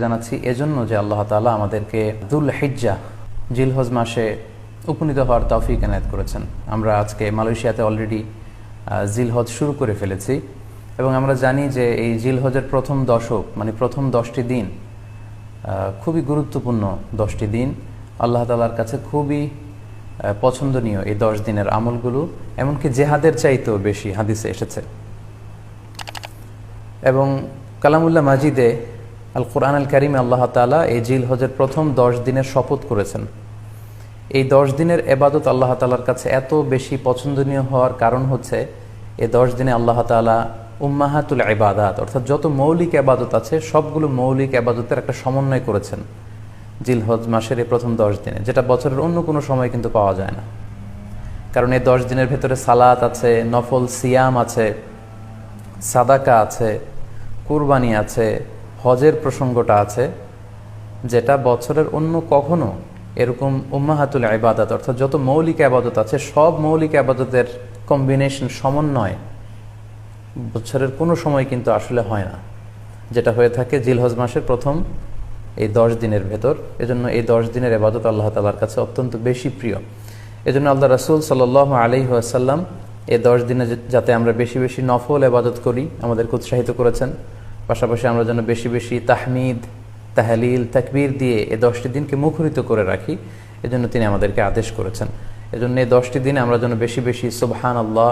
জানাচ্ছি এজন্য যে আল্লাহ তাআলা আমাদেরকে যুল হিজ্জা জিলহজ মাসে উপনীত হওয়ার তৌফিক এনায়েত করেছেন। আমরা আজকে মালয়েশিয়াতে অলরেডি জিলহজ শুরু করে ফেলেছি এবং আমরা জানি যে এই জিলহজের প্রথম দশক মানে প্রথম 10টি দিন খুবই গুরুত্বপূর্ণ 10টি দিন। আল্লাহ তাআলার কাছে খুবই পছন্দনীয় এই 10 দিনের আমলগুলো, এমনকি জেহাদের চাইতেও বেশি হাদিসে এসেছে। এবং কালামুল্লাহ মাজিদে আল কোরআন আল কারিমে আল্লাহ তাআলা এই জিলহজের প্রথম 10 দিনের শপথ করেছেন। এই 10 দিনের এবাদত আল্লাহ তাআলার কাছে এত বেশি পছন্দনীয় হওয়ার কারণ হচ্ছে এই 10 দিনে আল্লাহ তাআলা উম্মাহাতুল ইবাদাত অর্থাৎ যত মৌলিক এবাদত আছে সবগুলো মৌলিক এবাদতের একটা সমন্বয় করেছেন জিলহজ মাসের এই প্রথম 10 দিনে, যেটা বছরের অন্য কোনো সময় কিন্তু পাওয়া যায় না। কারণ এই 10 দিনের ভেতরে সালাত আছে, নফল সিয়াম আছে, সাদাকা আছে, কুরবানি আছে, হজের প্রসঙ্গটা আছে, যেটা বছরের অন্য কখনো এরকম উম্মাহাতুল ইবাদাত অর্থাৎ যত মৌলিক আবাদত আছে সব মৌলিক আবাদতের কম্বিনেশন সমন্বয় বছরের কোনো সময় কিন্তু আসলে হয় না, যেটা হয়ে থাকে জিলহজ মাসের প্রথম এই 10 দিনের ভেতর। এজন্য এই 10 দিনের ইবাদত আল্লাহ তাআলার কাছে অত্যন্ত বেশি প্রিয়। এজন্য আল্লাহ রাসূল সাল্লাল্লাহু আলাইহি ওয়াসাল্লাম এই 10 দিনে যাতে আমরা বেশি বেশি নফল ইবাদত করি আমাদেরকে উৎসাহিত করেছেন। পাশাপাশি আমরা যেন বেশি বেশি তাহমিদ, তাহলিল, তাকবীর দিয়ে এই 10টি দিনকে মুখরিত করে রাখি, এজন্য তিনি আমাদেরকে আদেশ করেছেন। এজন্য এই 10টি দিনে আমরা যেন বেশি বেশি সুবহানাল্লাহ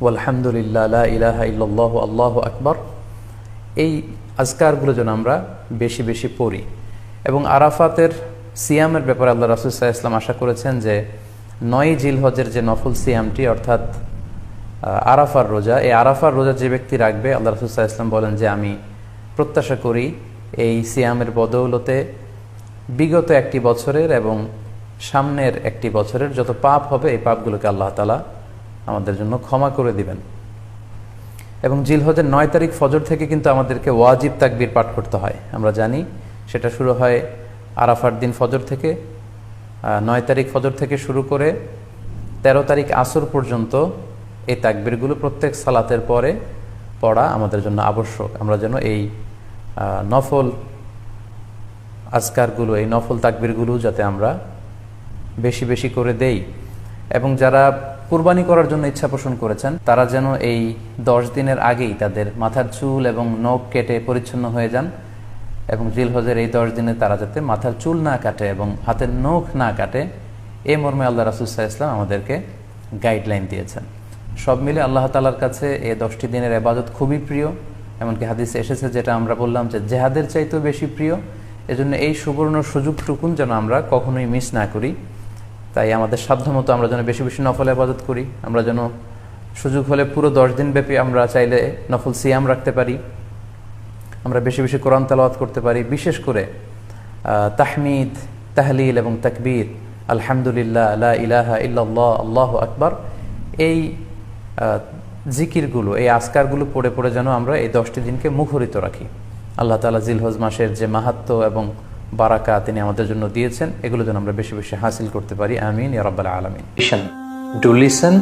ওয়ালহামদুলিল্লাহ লা ইলাহা ইল্লাল্লাহু আল্লাহু আকবার এই আজকারগুলো যেন আমরা বেশি বেশি পড়ি। এবং আরাফাতের সিয়ামের ব্যাপারে আল্লাহ রাসূল সাল্লাল্লাহু আলাইহি ওয়াসাল্লাম আশা করেছেন যে 9 জিলহজের যে নফল সিয়ামটি অর্থাৎ আরাফার রোজা, এই আরাফার রোজা যে ব্যক্তি রাখবে আল্লাহ রাসূল সাল্লাল্লাহু আলাইহি ওয়াসাল্লাম বলেন যে আমি প্রত্যাশা করি এই সিয়ামের বদৌলতে বিগত একটি বছরের এবং সামনের একটি বছরের যত পাপ হবে এই পাপগুলোকে আল্লাহ তাআলা আমাদের জন্য ক্ষমা করে দিবেন। এবং জিলহজের 9 তারিখ ফজর থেকে কিন্তু আমাদেরকে ওয়াজিব তাকবীর পাঠ করতে হয়। আমরা জানি সেটা শুরু হয় আরাফার দিন ফজর থেকে। 9 তারিখ ফজর থেকে শুরু করে 13 তারিখ আসর পর্যন্ত এই তাকবীরগুলো প্রত্যেক সালাতের পরে পড়া আমাদের জন্য আবশ্যক। আমরা যেন এই নফল আজকারগুলো, এই নফল তাকবীরগুলো যাতে আমরা বেশি বেশি করে দেই। এবং যারা কুরবানি করার জন্য ইচ্ছা পোষণ করেছেন তারা যেন এই 10 দিনের আগেই তাদের মাথার চুল এবং নখ কেটে পরিচ্ছন্ন হয়ে যান এবং জিলহজের এই 10 দিনে তারা যাতে মাথার চুল না কাটে এবং হাতের নখ না কাটে, এই মর্মে আল্লাহ রাসূল সাল্লাল্লাহু আলাইহি ওয়াসাল্লাম আমাদেরকে গাইডলাইন দিয়েছেন। সব মিলে আল্লাহ তাআলার কাছে এই 10টি দিনের ইবাদত খুবই প্রিয়। এমনকি হাদিসে এসেছে, যেটা আমরা বললাম যে জেহাদের চাইতেও বেশি প্রিয়। এজন্য এই সুবর্ণ সুযোগটুকুন যেন আমরা কখনোই মিস না করি। তাই আমাদের সাধ্যমতো আমরা যেন বেশি বেশি নফল ইবাদত করি। আমরা যেন সুযোগ হলে পুরো 10 দিন ব্যাপী আমরা চাইলে নফল সিয়াম রাখতে পারি, আমরা বেশি বেশি কোরআন তেলাওয়াত করতে পারি। বিশেষ করে তাহমিদ, তাহলিল এবং তাকবীর, আলহামদুলিল্লাহ লা ইলাহা ইল্লাল্লাহ আল্লাহু আকবার, এই জিকিরগুলো, এই আজকারগুলো পড়ে পড়ে যেন আমরা এই 10টি দিনকে মুখরিত রাখি। আল্লাহ তাআলা জিলহজ মাসের যে মাহাত্ম্য এবং বারাকা তিনি আমাদের জন্য দিয়েছেন, এগুলো যেন আমরা বেশি বেশি হাসিল করতে পারি। আমিন ইয়া রাব্বাল আলামিন। Do listen